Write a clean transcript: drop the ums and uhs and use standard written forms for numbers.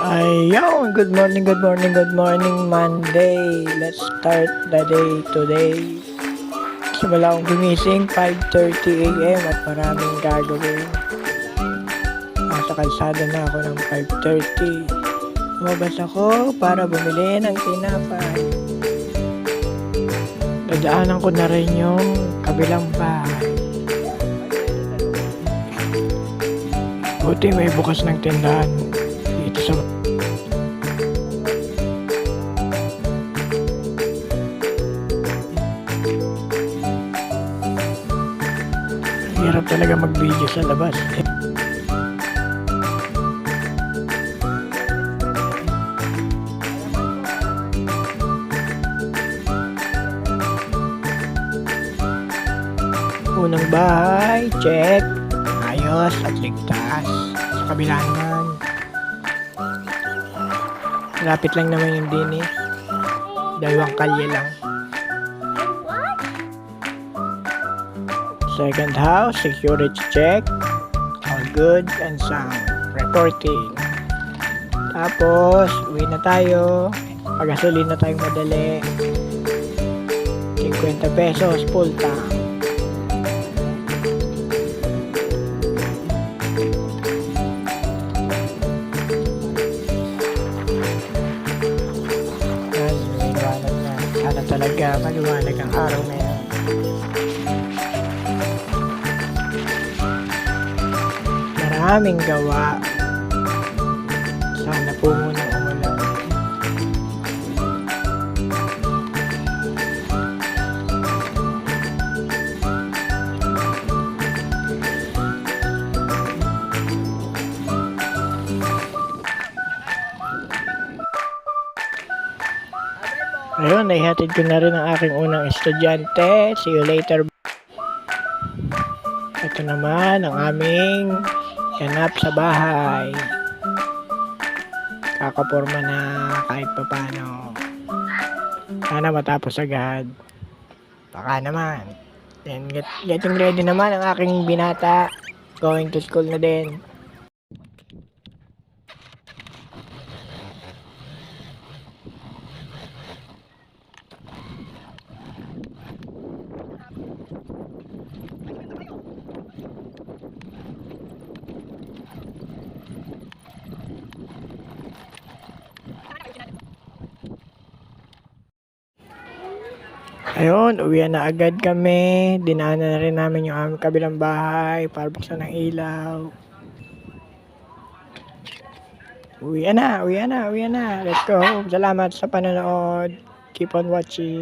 Ayun, good morning, Monday. Let's start the day today. Simula akong gumising, 5:30 a.m. at maraming gagawin. Nasa kalsada na ako ng 5:30. Lumabas ako para bumili ng tinapay. Dadaanan ko na rin yung kabilang bahay. Buti may bukas ng tindahan dito sa hirap talaga mag-video sa labas. Unang bahay, check. Ayos at ligtas. Sa kabila naman. Malapit lang naman yung dinis. Dalawang kalye lang. Second house, security check. All good and sound. Reporting. Tapos, uwi na tayo. Pagasolin na tayong madali. 50 pesos, full tank. Yan, maliwanag na. Sana talaga maliwanag ang araw na yan. Maraming gawa. Sana po muna umulan. Ayun, naihatid ko na rin ang aking unang estudyante. See you later. Ito naman ang aming ganap sa bahay. Kakaporma na kahit papano. Sana matapos agad. Baka naman. Then getting ready naman ang aking binata. Going to school na din. Ayun, uwian na agad kami. Dinaanan na rin namin yung aming kabilang bahay para buksan ng ilaw. Uwian na. Let's go. Salamat sa panonood. Keep on watching.